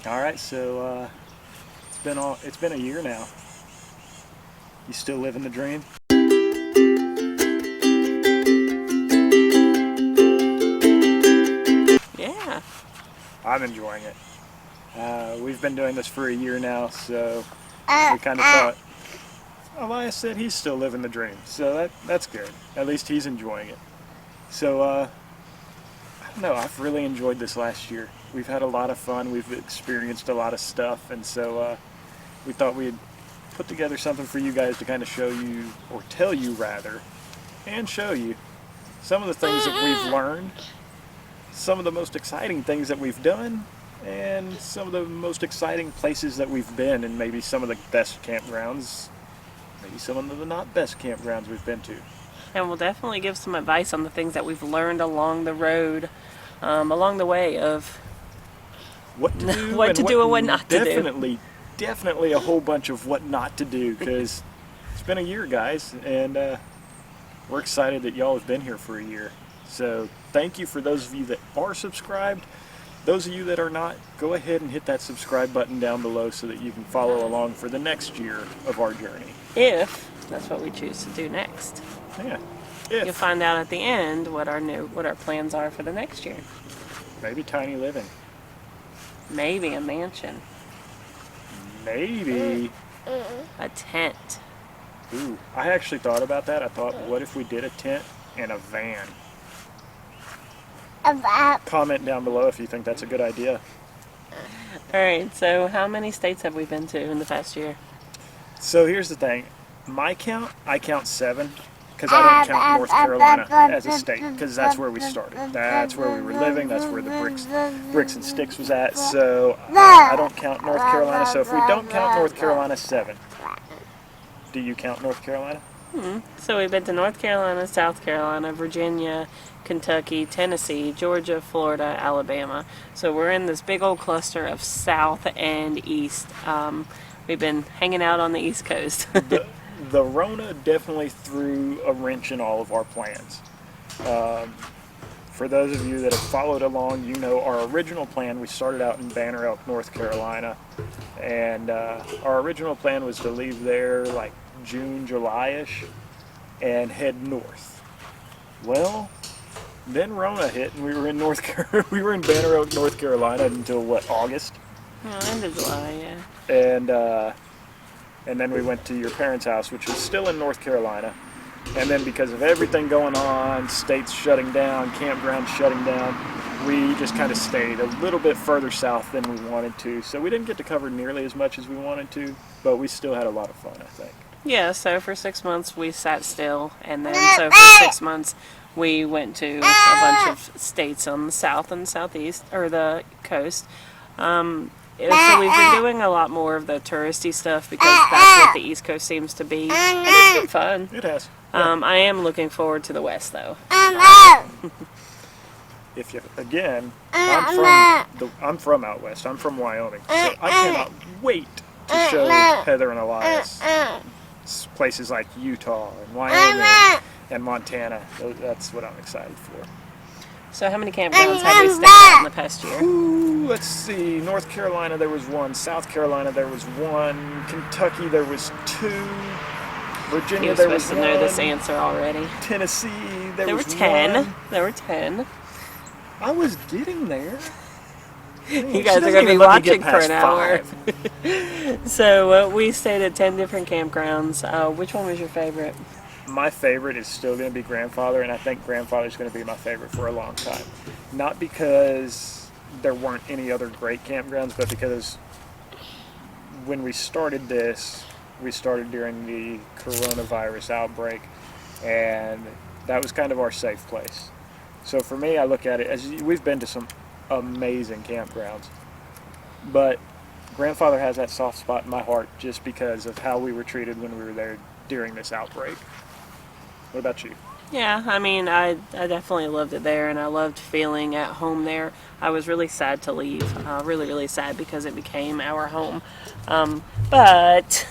All right, so it's been a year now. You still living the dream? Yeah. I'm enjoying it. We've been doing this for a year now, so we kind of thought Elias said he's still living the dream, so that's good. At least he's enjoying it. So I don't know. I've really enjoyed this last year. We've had a lot of fun. We've experienced a lot of stuff, and so we thought we'd put together something for you guys to kind of show you, or tell you rather, and show you some of the things that we've learned, some of the most exciting things that we've done, and some of the most exciting places that we've been, and maybe some of the best campgrounds, maybe some of the not best campgrounds we've been to. And we'll definitely give some advice on the things that we've learned along the road, along the way of What to do, what to do and what not to do. Definitely a whole bunch of what not to do, because it's been a year, guys, and we're excited that y'all have been here for a year. So thank you for those of you that are subscribed. Those of you that are not, go ahead and hit that subscribe button down below so that you can follow along for the next year of our journey. If that's what we choose to do next. Yeah. You'll find out at the end what our plans are for the next year. Maybe tiny living. Maybe a mansion. Maybe A tent. Ooh, I actually thought about that. I thought, what if we did a tent and a van? Comment down below if you think that's a good idea. Alright, so how many states have we been to in the past year? So here's the thing. My count, I count 7, because I don't count North Carolina as a state, because that's where we started. That's where we were living. That's where the bricks and sticks was at. So I don't count North Carolina. So if we don't count North Carolina, 7. Do you count North Carolina? So we've been to North Carolina, South Carolina, Virginia, Kentucky, Tennessee, Georgia, Florida, Alabama. So we're in this big old cluster of South and East. We've been hanging out on the East Coast. The Rona definitely threw a wrench in all of our plans. For those of you that have followed along, you know our original plan, we started out in Banner Elk, North Carolina, and our original plan was to leave there like June, July-ish, and head north. Well, then Rona hit, and we were in we were in Banner Elk, North Carolina until what, August? End of July, yeah. And then we went to your parents' house, which was still in North Carolina. And then because of everything going on, states shutting down, campgrounds shutting down, we just kind of stayed a little bit further south than we wanted to. So we didn't get to cover nearly as much as we wanted to, but we still had a lot of fun, I think. Yeah, so for 6 months we sat still, and then so for 6 months we went to a bunch of states on the south and southeast, or the coast. So we've been doing a lot more of the touristy stuff because that's what the East Coast seems to be. And it's been fun. It has. I am looking forward to the West, though. If you, again, I'm from out west. I'm from Wyoming, so I cannot wait to show Heather and Elias places like Utah and Wyoming and Montana. That's what I'm excited for. So how many campgrounds have we stayed at in the past year? Ooh, let's see. North Carolina, there was 1. South Carolina, there was 1. Kentucky, there was 2. Virginia, there was 1. You're supposed to know this answer already. Tennessee, there was 10. 1. There were 10. I was getting there. You guys are going to be watching for an hour. So we stayed at 10 different campgrounds. Which one was your favorite? My favorite is still going to be Grandfather, and I think Grandfather is going to be my favorite for a long time. Not because there weren't any other great campgrounds, but because when we started this, we started during the coronavirus outbreak, and that was kind of our safe place. So for me, I look at it as we've been to some amazing campgrounds, but Grandfather has that soft spot in my heart just because of how we were treated when we were there during this outbreak. What about you? Yeah, I mean, I definitely loved it there, and I loved feeling at home there. I was really sad to leave, really, really sad, because it became our home. But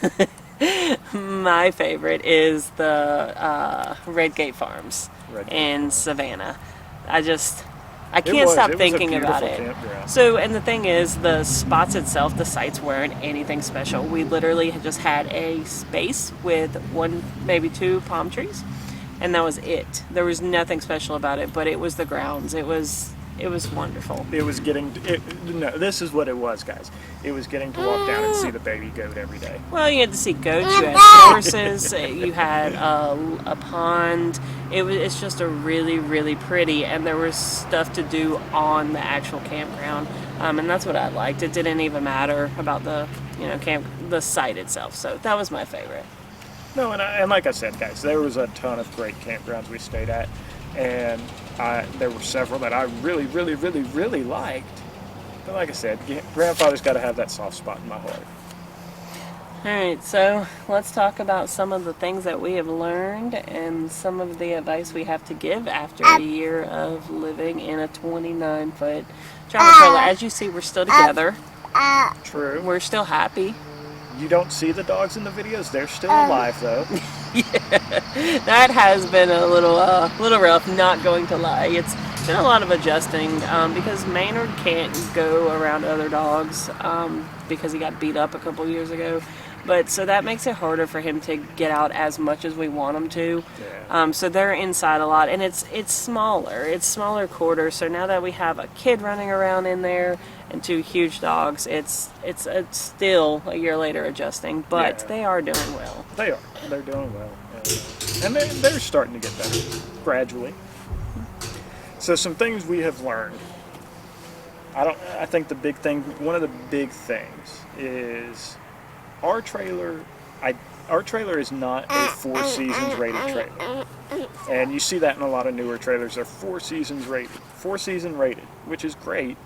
my favorite is the Red Gate Farms in Savannah. I can't stop thinking It was a about beautiful it. campground. So, and the thing is, the spots itself, the sites weren't anything special. We literally just had a space with one, maybe two palm trees, and that was it. There was nothing special about it, but it was the grounds. It was wonderful. It was getting. No, this is what it was, guys. It was getting to walk down and see the baby goat every day. Well, you had to see goats, you had horses, you had a pond. It's just a really, really pretty, and there was stuff to do on the actual campground, and that's what I liked. It didn't even matter about the the site itself. So that was my favorite. No, and like I said, guys, there was a ton of great campgrounds we stayed at, and there were several that I really, really, really, really liked. But like I said, grandfather's got to have that soft spot in my heart. Alright, so let's talk about some of the things that we have learned and some of the advice we have to give after a year of living in a 29-foot travel trailer. As you see, we're still together. True. We're still happy. You don't see the dogs in the videos. They're still alive, though. Yeah, that has been a little rough, not going to lie. It's been a lot of adjusting because Maynard can't go around other dogs because he got beat up a couple years ago. But so that makes it harder for him to get out as much as we want him to. Yeah. So they're inside a lot, and it's smaller. It's smaller quarters. So now that we have a kid running around in there and two huge dogs, it's still a year later adjusting, but they are doing well. They are. They're doing well, and they're starting to get better gradually. So some things we have learned. I think one of the big things is our trailer. Our trailer is not a 4 seasons rated trailer, and you see that in a lot of newer trailers. They're 4 season rated, which is great.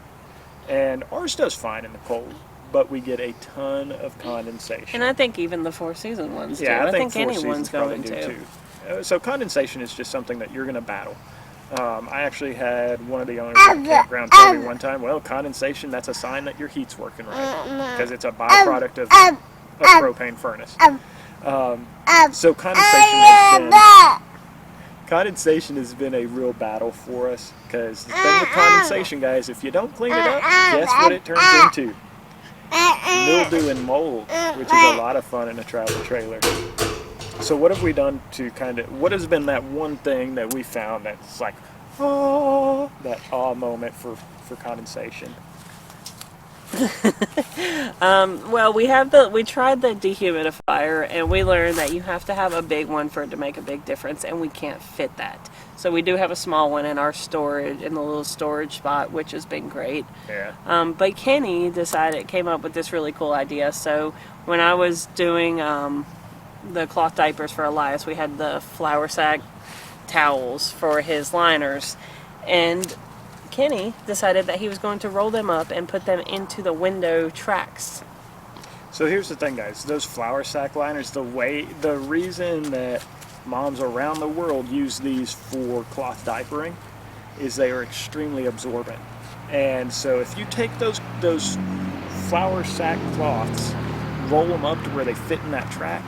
And ours does fine in the cold, but we get a ton of condensation. And I think even the 4 season ones do. Yeah, I think anyone's going to. Too. So condensation is just something that you're going to battle. I actually had one of the owners at Campground tell me one time, well, condensation, that's a sign that your heat's working right, because it's a byproduct of a propane furnace. So condensation has been a real battle for us, because the thing with condensation, guys, if you don't clean it up, guess what it turns into? Mildew and mold, which is a lot of fun in a travel trailer. So what have we done what has been that one thing that we found that's like, that moment for condensation? Well, we tried the dehumidifier, and we learned that you have to have a big one for it to make a big difference, and we can't fit that. So we do have a small one in our storage, in the little storage spot, which has been great. Yeah. But Kenny came up with this really cool idea. So when I was doing the cloth diapers for Elias, we had the flour sack towels for his liners, and Kenny decided that he was going to roll them up and put them into the window tracks. So here's the thing, guys. Those flour sack liners, the reason that moms around the world use these for cloth diapering is they are extremely absorbent. And so if you take those flour sack cloths, roll them up to where they fit in that track,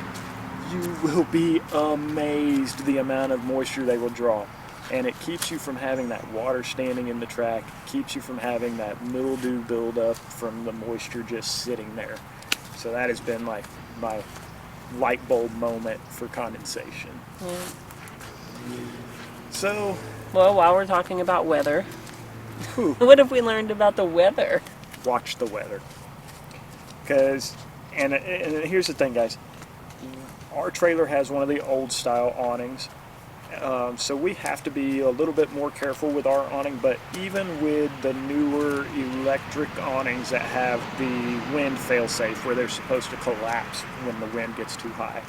you will be amazed the amount of moisture they will draw. And it keeps you from having that water standing in the track, keeps you from having that mildew buildup from the moisture just sitting there. So that has been like my light bulb moment for condensation. Yeah. So, well, while we're talking about weather, what have we learned about the weather? Watch the weather. Because, and here's the thing, guys. Our trailer has one of the old style awnings. So we have to be a little bit more careful with our awning, but even with the newer electric awnings that have the wind fail-safe, where they're supposed to collapse when the wind gets too high.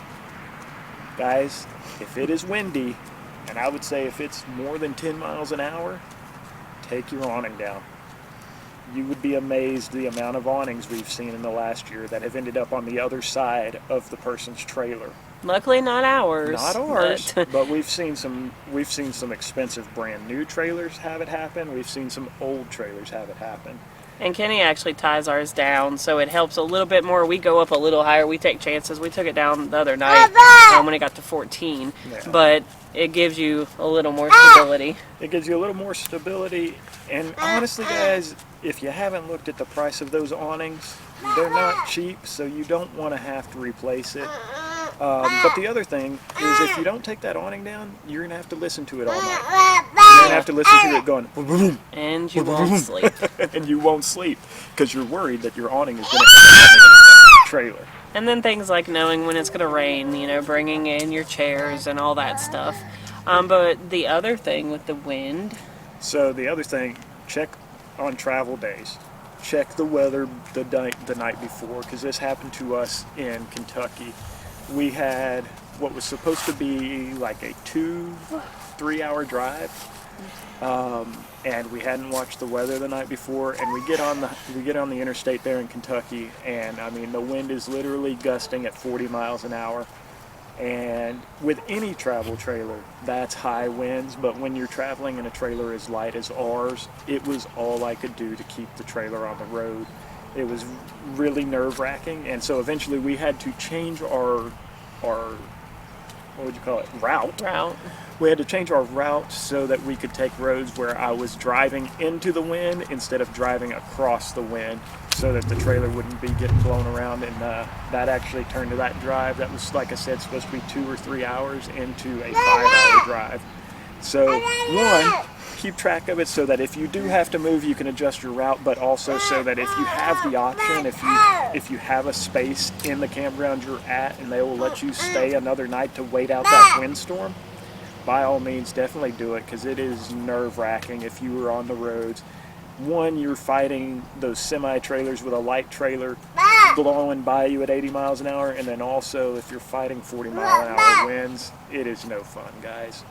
Guys, if it is windy, and I would say if it's more than 10 miles an hour, take your awning down. You would be amazed the amount of awnings we've seen in the last year that have ended up on the other side of the person's trailer. Luckily, not ours. Not ours, but we've seen some expensive brand new trailers have it happen. We've seen some old trailers have it happen. And Kenny actually ties ours down, so it helps a little bit more. We go up a little higher. We take chances. We took it down the other night when it got to 14. Yeah. But it gives you a little more stability. It gives you a little more stability. And honestly, guys, if you haven't looked at the price of those awnings, they're not cheap, so you don't want to have to replace it. But the other thing is, if you don't take that awning down, you're going to have to listen to it all night. You're going to have to listen to it going, boom, boom, boom, And you won't sleep. and you won't sleep because you're worried that your awning is going to end up in the trailer. And then things like knowing when it's going to rain, you know, bringing in your chairs and all that stuff. But the other thing with the wind. So the other thing, check on travel days. Check the weather the night before, because this happened to us in Kentucky. We had what was supposed to be like a 2-3 hour drive, and we hadn't watched the weather the night before, and we get on the interstate there in Kentucky, and I mean the wind is literally gusting at 40 miles an hour. And with any travel trailer, that's high winds, but when you're traveling in a trailer as light as ours, it was all I could do to keep the trailer on the road. It was really nerve-wracking, and so eventually we had to change our what would you call it, route. We had to change our route so that we could take roads where I was driving into the wind instead of driving across the wind, so that the trailer wouldn't be getting blown around. And that actually turned to that drive that was, like I said, supposed to be 2 or 3 hours into a 5-hour drive. So one, keep track of it so that if you do have to move, you can adjust your route, but also so that if you have the option, if you have a space in the campground you're at and they will let you stay another night to wait out that windstorm, by all means definitely do it, because it is nerve-wracking if you were on the roads. One, you're fighting those semi-trailers with a light trailer blowing by you at 80 miles an hour, and then also if you're fighting 40-mile-an-hour winds, it is no fun, guys.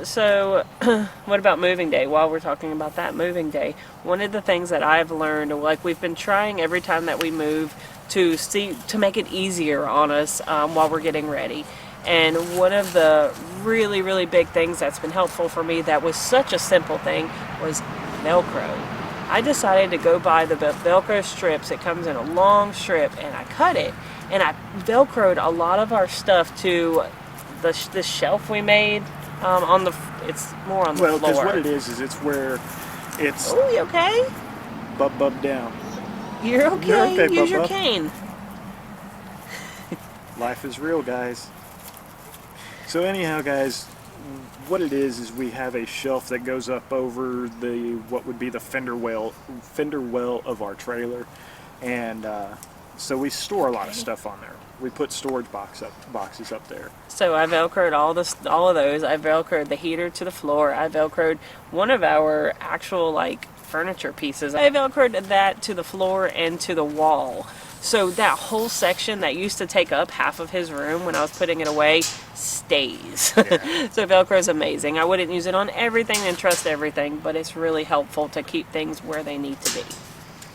So what about moving day? While we're talking about that moving day, one of the things that I've learned, like we've been trying every time that we move to make it easier on us while we're getting ready. And one of the really, really big things that's been helpful for me that was such a simple thing was Velcro. I decided to go buy the Velcro strips. It comes in a long strip, and I cut it. And I Velcroed a lot of our stuff to the shelf we made it's more on the floor. Well, because what it is it's where it's... Oh, you okay? Bub down. You're okay. You're okay, Use your Bub. cane. Life is real, guys. So anyhow, guys, what it is we have a shelf that goes up over what would be the fender well of our trailer, and so we store a lot of stuff on there. We put storage boxes up there. So I Velcroed all of those. I Velcroed the heater to the floor. I Velcroed one of our actual furniture pieces. I Velcroed that to the floor and to the wall. So that whole section that used to take up half of his room when I was putting it away stays. Yeah. So Velcro is amazing. I wouldn't use it on everything and trust everything, but it's really helpful to keep things where they need to be.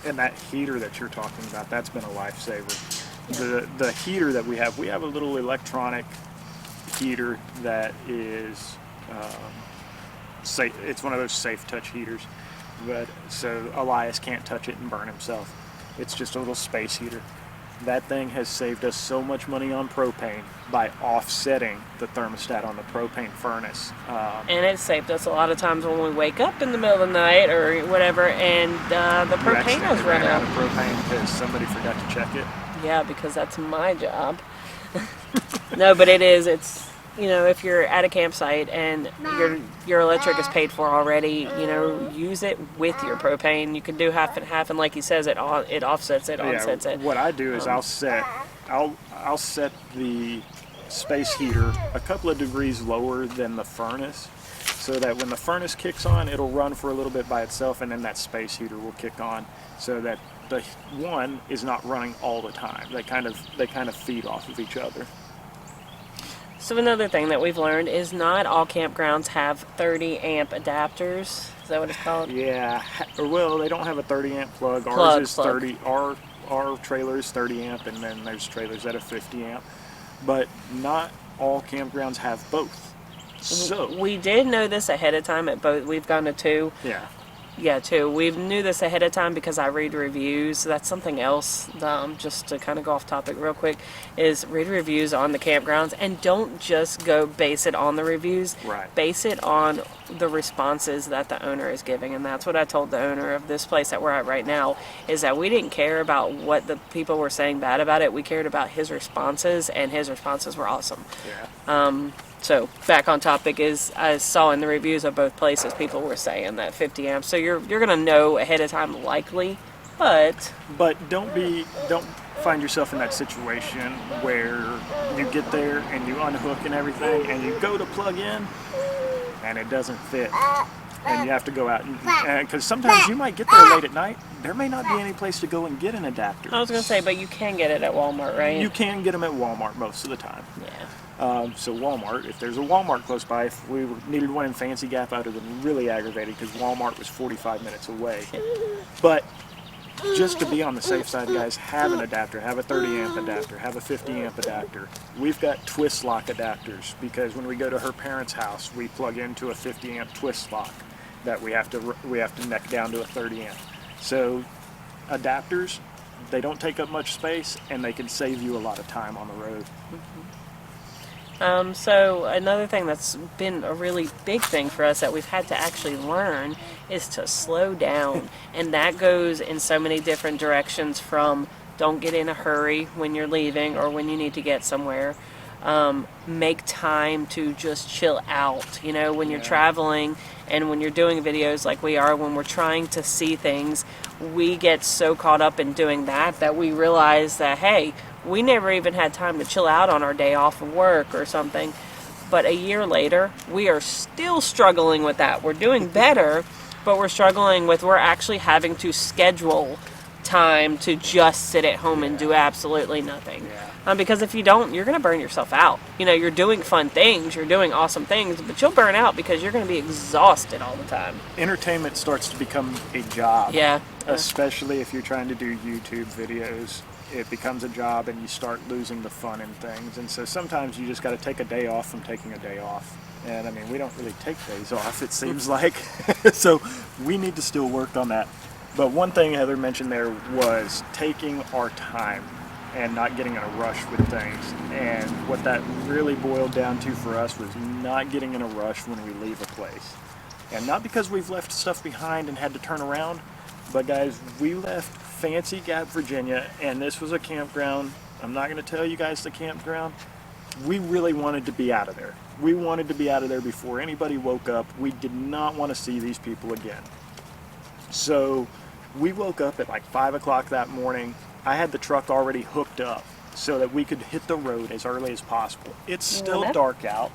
And that heater that you're talking about, that's been a lifesaver. The heater that we have a little electronic heater that is safe. It's one of those safe touch heaters, but so Elias can't touch it and burn himself. It's just a little space heater. That thing has saved us so much money on propane by offsetting the thermostat on the propane furnace. And it saved us a lot of times when we wake up in the middle of the night or whatever, and the propane has run out of propane because somebody forgot to check it. Yeah, because that's my job. No, but it's, if you're at a campsite and your electric is paid for already, use it with your propane. You can do half and half, and like he says, it offsets it, onsets it. What I do is I'll set the space heater a couple of degrees lower than the furnace, so that when the furnace kicks on, it'll run for a little bit by itself, and then that space heater will kick on, so that the one is not running all the time. They kind of feed off of each other. So another thing that we've learned is not all campgrounds have 30 amp adapters. Is that what it's called? Yeah. Well, they don't have a 30 amp plug. Ours is 30. Our trailer is 30 amp, and then there's trailers that are 50 amp. But not all campgrounds have both. So we did know this ahead of time at both. We've gone to 2. Yeah. yeah, too. We knew this ahead of time because I read reviews. That's something else, just to kind of go off topic real quick, is read reviews on the campgrounds and don't just go base it on the reviews. Right. Base it on the responses that the owner is giving. And that's what I told the owner of this place that we're at right now, is that we didn't care about what the people were saying bad about it. We cared about his responses, and his responses were awesome. Yeah. So back on topic, is I saw in the reviews of both places people were saying that 50 amps. So you're gonna know ahead of time likely, but don't find yourself in that situation where you get there and you unhook and everything and you go to plug in and it doesn't fit and you have to go out and because sometimes you might get there late at night. There may not be any place to go and get an adapter. I was gonna say, but you can get it at Walmart, right? You can get them at Walmart most of the time. Yeah. So Walmart, if there's a Walmart close by, if we needed one in Fancy Gap, I would have been really aggravated because Walmart was 45 minutes away. But just to be on the safe side, guys, have an adapter. Have a 30 amp adapter. Have a 50 amp adapter. We've got twist lock adapters because when we go to her parents' house, we plug into a 50 amp twist lock that we have to neck down to a 30 amp. So adapters, they don't take up much space and they can save you a lot of time on the road. So another thing that's been a really big thing for us that we've had to actually learn is to slow down. And that goes in so many different directions, from don't get in a hurry when you're leaving or when you need to get somewhere. Make time to just chill out, you know, when you're traveling and when you're doing videos like we are, when we're trying to see things, we get so caught up in doing that we realize that, hey, we never even had time to chill out on our day off of work or something. But a year later, we are still struggling with that. We're doing better, but we're struggling with, we're actually having to schedule time to just sit at home and do absolutely nothing. Because if you don't, you're going to burn yourself out. You know, you're doing fun things, you're doing awesome things, but you'll burn out because you're going to be exhausted all the time. Entertainment starts to become a job. Yeah. Especially if you're trying to do YouTube videos. It becomes a job and you start losing the fun in things. And so sometimes you just got to take a day off from taking a day off. And I mean, we don't really take days off, it seems like. So we need to still work on that. But one thing Heather mentioned there was taking our time and not getting in a rush with things. And what that really boiled down to for us was not getting in a rush when we leave a place. And not because we've left stuff behind and had to turn around, but guys, we left Fancy Gap, Virginia, and this was a campground. I'm not going to tell you guys the campground. We really wanted to be out of there. We wanted to be out of there before anybody woke up. We did not want to see these people again. So we woke up at like 5 o'clock that morning. I had the truck already hooked up so that we could hit the road as early as possible. It's still dark out,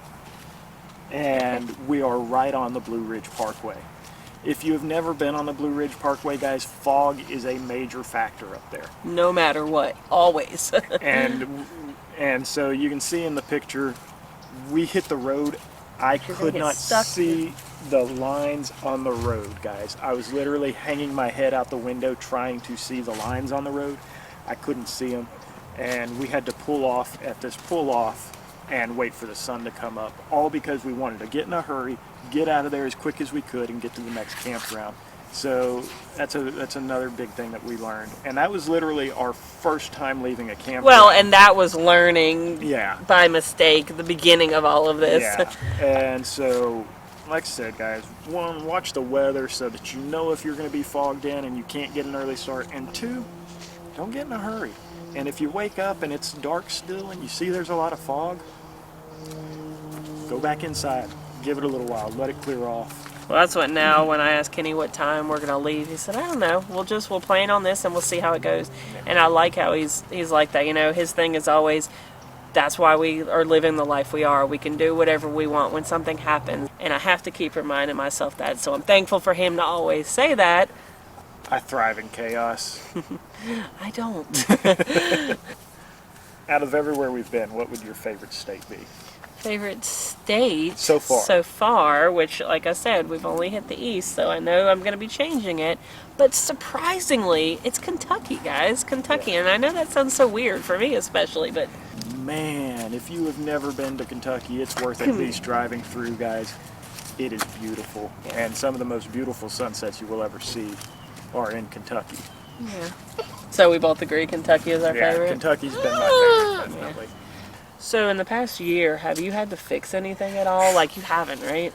and we are right on the Blue Ridge Parkway. If you have never been on the Blue Ridge Parkway, guys, fog is a major factor up there. No matter what, always. and so you can see in the picture, we hit the road. I could not see the lines on the road, guys. I was literally hanging my head out the window trying to see the lines on the road. I couldn't see them, and we had to pull off at this pull-off and wait for the sun to come up, all because we wanted to get in a hurry, get out of there as quick as we could, and get to the next campground. So that's another big thing that we learned, and that was literally our first time leaving a campground. Well, and that was learning by mistake, the beginning of all of this. Yeah, and so, like I said, guys, one, watch the weather so that you know if you're going to be fogged in and you can't get an early start, and two, don't get in a hurry. And if you wake up and it's dark still and you see there's a lot of fog, go back inside. Give it a little while. Let it clear off. Well, that's what now, when I asked Kenny what time we're going to leave, he said, I don't know. We'll plan on this and we'll see how it goes. And I like how he's like that. You know, his thing is always, that's why we are living the life we are. We can do whatever we want when something happens. And I have to keep reminding myself that. So I'm thankful for him to always say that. I thrive in chaos. I don't. Out of everywhere we've been, what would your favorite state be? Favorite state so far, which, like I said, we've only hit the east, so I know I'm going to be changing it. But surprisingly, it's Kentucky, guys. Kentucky. And I know that sounds so weird for me especially, but man, if you have never been to Kentucky, it's worth at least driving through, guys. it is beautiful. And some of the most beautiful sunsets you will ever see are in Kentucky. Yeah. So we both agree Kentucky is our favorite? Yeah, Kentucky's been my favorite, definitely. Yeah. So in the past year, have you had to fix anything at all? Like, you haven't, right?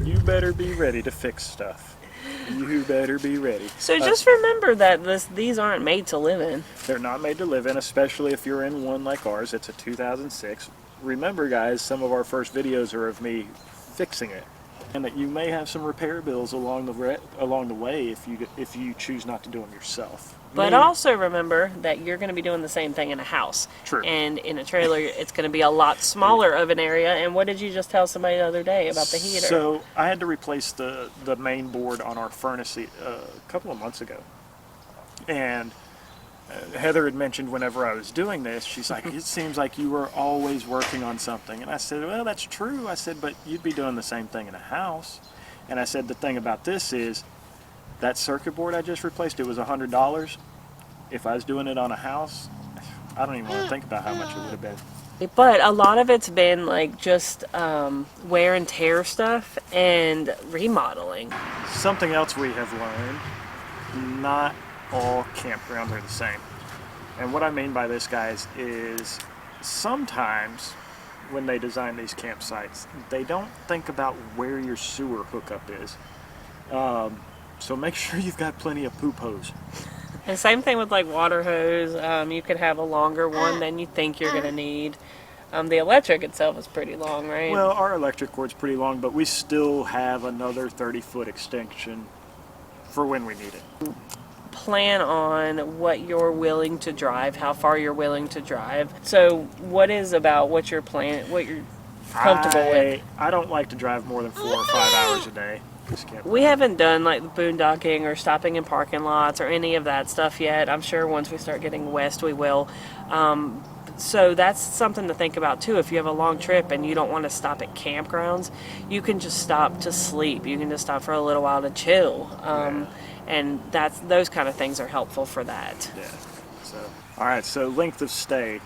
You better be ready to fix stuff. You better be ready. So just remember that these aren't made to live in. They're not made to live in, especially if you're in one like ours. It's a 2006. Remember, guys, some of our first videos are of me fixing it, and that you may have some repair bills along the way if you choose not to do them yourself. But also remember that you're going to be doing the same thing in a house. True. And in a trailer, it's going to be a lot smaller of an area. And what did you just tell somebody the other day about the heater? So I had to replace the main board on our furnace a couple of months ago. And Heather had mentioned whenever I was doing this, she's like, it seems like you were always working on something. And I said, well, that's true. I said, but you'd be doing the same thing in a house. And I said, the thing about this is, that circuit board I just replaced, it was $100. If I was doing it on a house, I don't even want to think about how much it would have been. But a lot of it's been like just wear and tear stuff and remodeling. Something else we have learned, not all campgrounds are the same. And what I mean by this, guys, is sometimes when they design these campsites, they don't think about where your sewer hookup is. So make sure you've got plenty of poop hose. And same thing with like water hose. You could have a longer one than you think you're going to need. The electric itself is pretty long, right? Well, our electric cord's pretty long, but we still have another 30-foot extension for when we need it. Plan on what you're willing to drive, how far you're willing to drive. So what is about what you're comfortable with? I don't like to drive more than 4 or 5 hours a day. We haven't done like the boondocking or stopping in parking lots or any of that stuff yet. I'm sure once we start getting west we will. So that's something to think about too. If you have a long trip and you don't want to stop at campgrounds, you can just stop to sleep. You can just stop for a little while to chill. And those kind of things are helpful for that. Yeah. So, all right, so length of stay.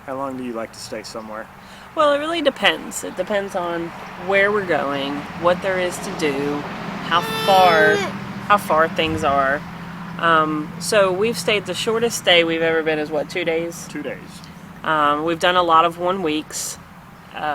How long do you like to stay somewhere? Well, it really depends. It depends on where we're going, what there is to do, how far things are. So we've stayed, the shortest stay we've ever been is what, 2 days? 2 days. We've done a lot of 1 weeks.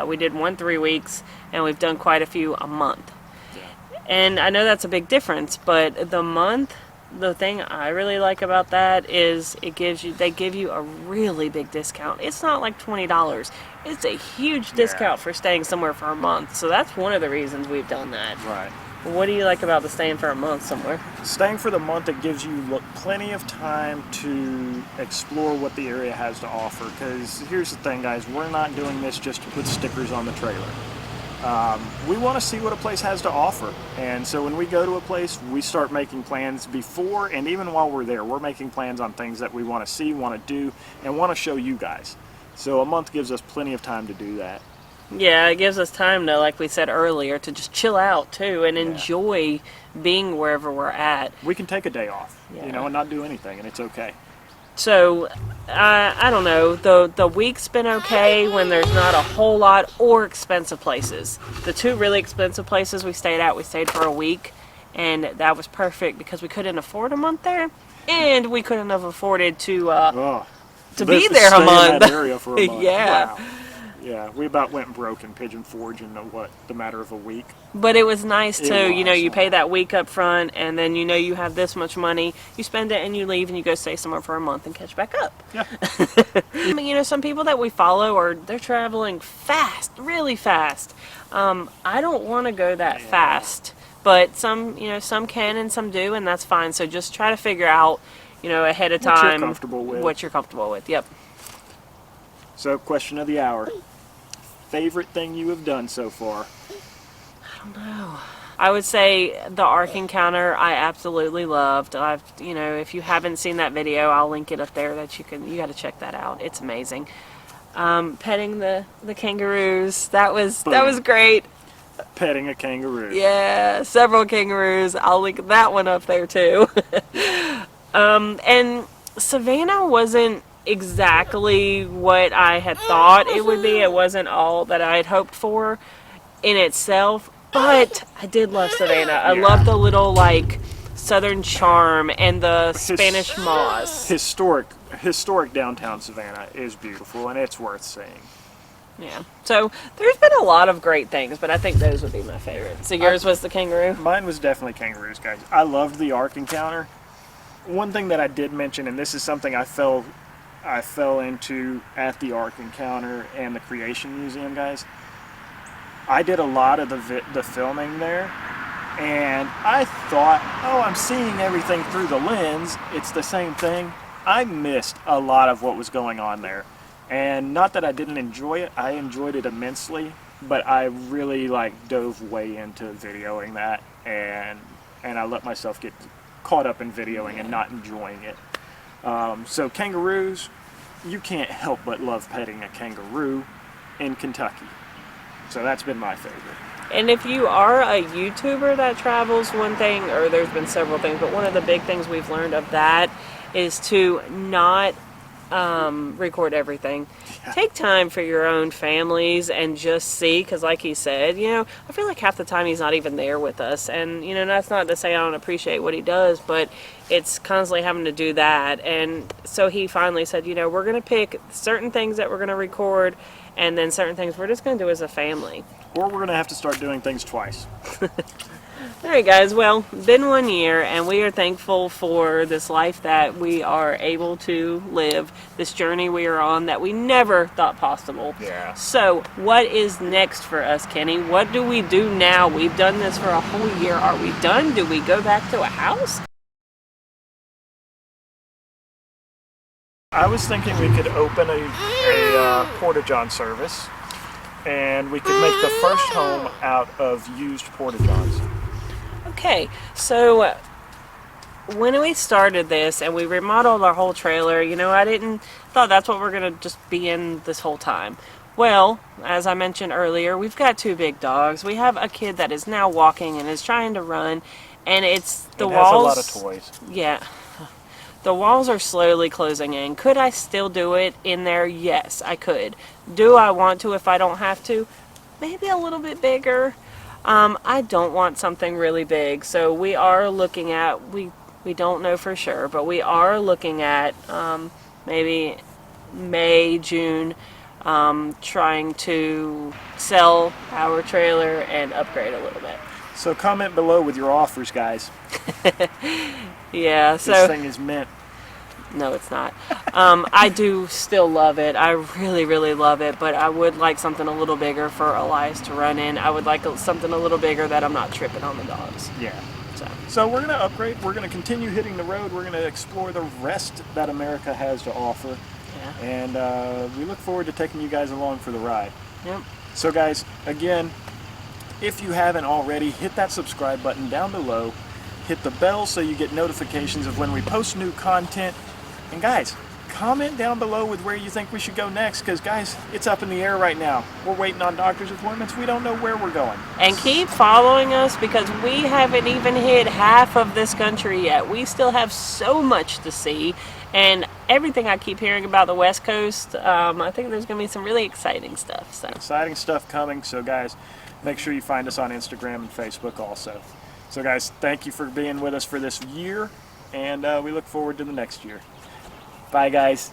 We did 1 3 weeks, and we've done quite a few a month. Yeah. And I know that's a big difference, but the month, the thing I really like about that is they give you a really big discount. It's not like $20. It's a huge discount for staying somewhere for a month. So that's one of the reasons we've done that. Right. What do you like about the staying for a month somewhere? Staying for the month, it gives you plenty of time to explore what the area has to offer. Because here's the thing, guys, we're not doing this just to put stickers on the trailer. We want to see what a place has to offer, and so when we go to a place, we start making plans before and even while we're there. We're making plans on things that we want to see, want to do, and want to show you guys. So a month gives us plenty of time to do that. Yeah, it gives us time to, like we said earlier, to just chill out too and enjoy being wherever we're at. We can take a day off, and not do anything, and it's okay. So, I don't know, the week's been okay when there's not a whole lot or expensive places. The 2 really expensive places we stayed for a week, and that was perfect because we couldn't afford a month there, and we couldn't have afforded to be there a month. In that area for a month. Yeah. Wow. Yeah, we about went broke in Pigeon Forge in the matter of a week. But it was nice too, you pay that week up front and then you have this much money, you spend it and you leave and you go stay somewhere for a month and catch back up. Yeah. Some people that we follow they're traveling fast, really fast. I don't want to go that fast, but some can and some do, and that's fine. So just try to figure out, ahead of time what you're comfortable with. Yep. So, question of the hour. Favorite thing you have done so far? I don't know. I would say the Ark Encounter I absolutely loved. If you haven't seen that video, I'll link it up there that you got to check that out. It's amazing. Petting the kangaroos, that was great. Petting a kangaroo. Yeah, several kangaroos. I'll link that one up there too. And Savannah wasn't exactly what I had thought it would be. It wasn't all that I had hoped for in itself, But I did love Savannah. I Yeah. love the little, like, southern charm and the Spanish moss. Historic downtown Savannah is beautiful, and it's worth seeing. Yeah. So there's been a lot of great things, but I think those would be my favorite. So yours was the kangaroo? Mine was definitely kangaroos, guys. I loved the Ark encounter. One thing that I did mention, and this is something I fell into at the Ark encounter and the Creation Museum, guys. I did a lot of the filming there, and I thought, oh, I'm seeing everything through the lens. It's the same thing. I missed a lot of what was going on there. And not that I didn't enjoy it, I enjoyed it immensely, but I really dove way into videoing that, and I let myself get caught up in videoing and not enjoying it. So kangaroos, you can't help but love petting a kangaroo in Kentucky. So that's been my favorite. And if you are a YouTuber that travels, one thing, or there's been several things, but one of the big things we've learned of that is to not record everything. Yeah. Take time for your own families and just see, because like he said, I feel like half the time he's not even there with us. And, that's not to say I don't appreciate what he does, but it's constantly having to do that. And so he finally said, we're going to pick certain things that we're going to record, and then certain things we're just going to do as a family. Or we're going to have to start doing things twice. All right, guys. Well, been 1 year, and we are thankful for this life that we are able to live, this journey we are on that we never thought possible. Yeah. So, what is next for us, Kenny? What do we do now? We've done this for a whole year. Are we done? Do we go back to a house? I was thinking we could open a Porta-John service, and we could make the first home out of used Porta-Johns. Okay, so when we started this and we remodeled our whole trailer, I thought that's what we're going to just be in this whole time. Well, as I mentioned earlier, we've got 2 big dogs. We have a kid that is now walking and is trying to run, and it's the walls. Has a lot of toys. Yeah. The walls are slowly closing in. Could I still do it in there? Yes, I could. Do I want to if I don't have to? Maybe a little bit bigger. I don't want something really big, so we are looking at, we don't know for sure, but we are looking at maybe May, June, trying to sell our trailer and upgrade a little bit. So comment below with your offers, guys. Yeah, so this thing is mint. No, it's not. I do still love it. I really, really love it, but I would like something a little bigger for Elias to run in. I would like something a little bigger that I'm not tripping on the dogs. Yeah. So we're going to upgrade. We're going to continue hitting the road. We're going to explore the rest that America has to offer. Yeah. And we look forward to taking you guys along for the ride. Yep. So guys, again, if you haven't already, hit that subscribe button down below. Hit the bell so you get notifications of when we post new content. And guys, comment down below with where you think we should go next, because guys, it's up in the air right now. We're waiting on doctor's appointments. We don't know where we're going. And keep following us, because we haven't even hit half of this country yet. We still have so much to see, and everything I keep hearing about the West Coast, I think there's going to be some really exciting stuff. So. Exciting stuff coming. So guys, make sure you find us on Instagram and Facebook also. So guys, thank you for being with us for this year, and we look forward to the next year. Bye, guys.